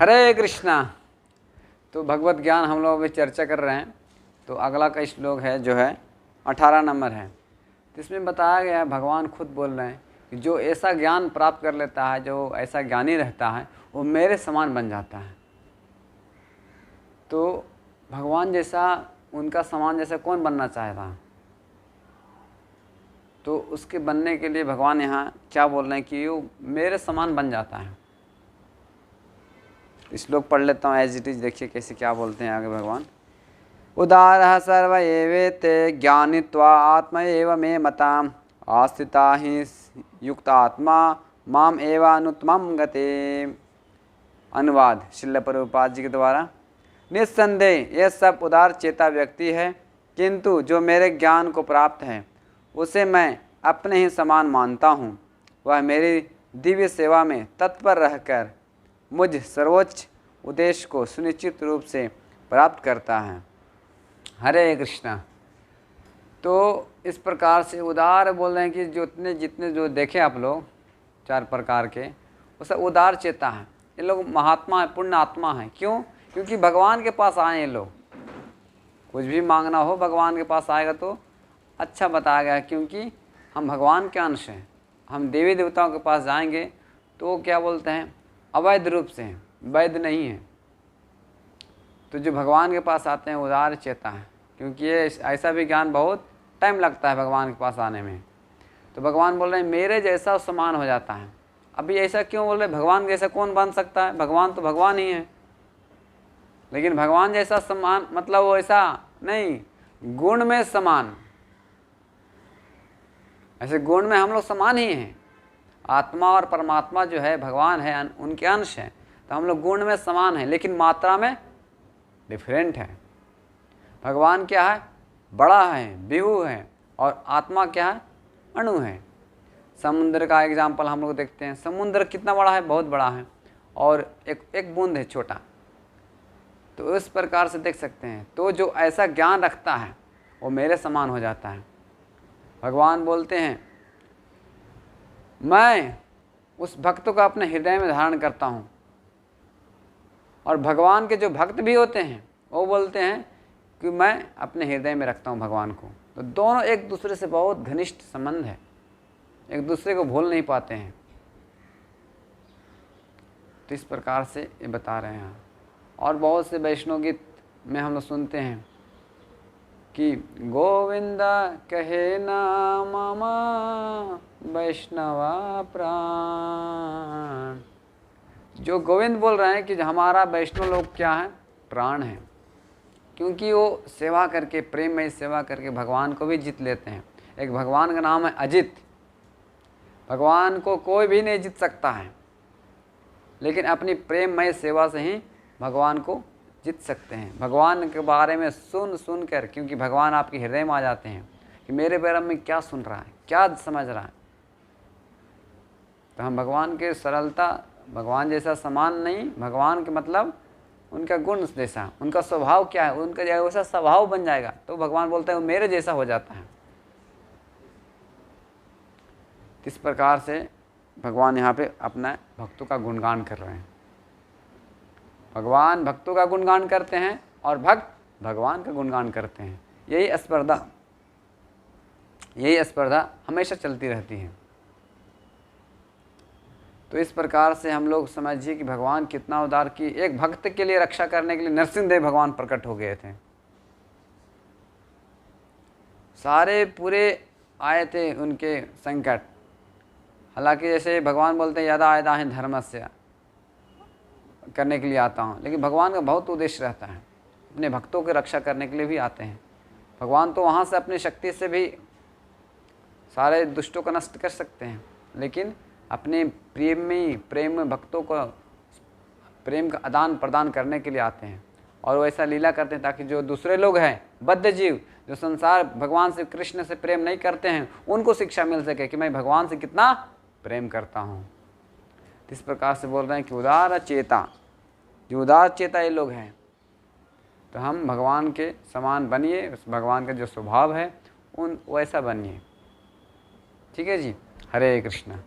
हरे कृष्णा। तो भगवत ज्ञान हम लोग अभी चर्चा कर रहे हैं। तो अगला का श्लोक है जो है 18 नंबर है। तो इसमें बताया गया है, भगवान खुद बोल रहे हैं कि जो ऐसा ज्ञान प्राप्त कर लेता है, जो ऐसा ज्ञानी रहता है, वो मेरे समान बन जाता है। तो भगवान जैसा, उनका समान जैसा कौन बनना चाहता है? तो उसके बनने के लिए भगवान यहाँ क्या बोल रहे हैं कि वो मेरे समान बन जाता है। श्लोक पढ़ लेता हूँ एज इट इज, देखिए कैसे क्या बोलते हैं आगे भगवान। उदारः सर्व एवेते ज्ञानित्वा आत्म एव मे मताम् आस्थिता हि युक्तात्मा माम एव अनुत्तमं गते। अनुवाद श्रील प्रभुपाद जी के द्वारा। निस्संदेह यह सब उदार चेता व्यक्ति है, किंतु जो मेरे ज्ञान को प्राप्त है उसे मैं अपने ही समान मानता हूँ। वह मेरी दिव्य सेवा में तत्पर रहकर मुझ सर्वोच्च उद्देश्य को सुनिश्चित रूप से प्राप्त करता है। हरे कृष्णा। तो इस प्रकार से उदार बोल रहे हैं कि जितने जो देखे आप लोग 4 प्रकार के, वो सब उदार चेता है। ये लोग महात्मा है, पुण्य आत्मा है। क्यों? क्योंकि भगवान के पास आए ये लोग। कुछ भी मांगना हो भगवान के पास आएगा तो अच्छा बताया गया है, क्योंकि हम भगवान के अंश हैं। हम देवी देवताओं के पास जाएंगे तो वो क्या बोलते हैं? अवैध रूप से हैं, वैध नहीं है। तो जो भगवान के पास आते हैं उदार चेता है, क्योंकि ये ऐसा भी ज्ञान बहुत टाइम लगता है भगवान के पास आने में। तो भगवान बोल रहे हैं मेरे जैसा समान हो जाता है। अभी ऐसा क्यों बोल रहे? भगवान जैसा कौन बन सकता है? भगवान तो भगवान ही है। लेकिन भगवान जैसा समान मतलब वो ऐसा नहीं, गुण में समान। ऐसे गुण में हम लोग समान ही हैं। आत्मा और परमात्मा जो है, भगवान है, उनके अंश हैं। तो हम लोग गुण में समान हैं, लेकिन मात्रा में डिफरेंट है। भगवान क्या है? बड़ा है, विभु है, और आत्मा क्या है? अणु है। समुद्र का एग्जाम्पल हम लोग देखते हैं। समुद्र कितना बड़ा है? बहुत बड़ा है, और एक बूंद है छोटा। तो इस प्रकार से देख सकते हैं। तो जो ऐसा ज्ञान रखता है वो मेरे समान हो जाता है। भगवान बोलते हैं मैं उस भक्त को अपने हृदय में धारण करता हूँ, और भगवान के जो भक्त भी होते हैं वो बोलते हैं कि मैं अपने हृदय में रखता हूँ भगवान को। तो दोनों एक दूसरे से बहुत घनिष्ठ संबंध है, एक दूसरे को भूल नहीं पाते हैं। तो इस प्रकार से ये बता रहे हैं। और बहुत से वैष्णव गीत में हम लोग सुनते हैं कि गोविंदा कहे नाम वैष्णवा प्राण। जो गोविंद बोल रहे हैं कि हमारा वैष्णव लोग क्या है? प्राण है। क्योंकि वो सेवा करके, प्रेम में सेवा करके भगवान को भी जीत लेते हैं। एक भगवान का नाम है अजित। भगवान को कोई भी नहीं जीत सकता है, लेकिन अपनी प्रेममय सेवा से ही भगवान को जीत सकते हैं। भगवान के बारे में सुन कर, क्योंकि भगवान आपके हृदय में आ जाते हैं कि मेरे बारे में क्या सुन रहा है, क्या समझ रहा है। तो हम भगवान के सरलता, भगवान जैसा समान नहीं, भगवान के मतलब उनका गुण जैसा, उनका स्वभाव क्या है, उनका जैसा स्वभाव बन जाएगा तो भगवान बोलते हैं वो मेरे जैसा हो जाता है। इस प्रकार से भगवान यहाँ पे अपना भक्तों का गुणगान कर रहे हैं। भगवान भक्तों का गुणगान करते हैं और भक्त भगवान का गुणगान करते हैं। यही स्पर्धा हमेशा चलती रहती है। तो इस प्रकार से हम लोग समझिए कि भगवान कितना उदार, की एक भक्त के लिए रक्षा करने के लिए नरसिंहदेव भगवान प्रकट हो गए थे। सारे पूरे आए थे उनके संकट। हालांकि जैसे भगवान बोलते हैं यदा आयदा है धर्मस्य, करने के लिए आता हूँ, लेकिन भगवान का बहुत उद्देश्य रहता है, अपने भक्तों की रक्षा करने के लिए भी आते हैं। भगवान तो वहाँ से अपनी शक्ति से भी सारे दुष्टों को नष्ट कर सकते हैं, लेकिन अपने प्रेम में भक्तों को प्रेम का आदान प्रदान करने के लिए आते हैं। और वो ऐसा लीला करते हैं ताकि जो दूसरे लोग हैं, बद्ध जीव, जो संसार भगवान से, कृष्ण से प्रेम नहीं करते हैं, उनको शिक्षा मिल सके कि मैं भगवान से कितना प्रेम करता हूँ। इस प्रकार से बोल रहे हैं कि उदार चेता, जो उदार चेता ये लोग हैं, तो हम भगवान के समान बनिए, उस भगवान का जो स्वभाव है वैसा बनिए। ठीक है जी। हरे कृष्णा।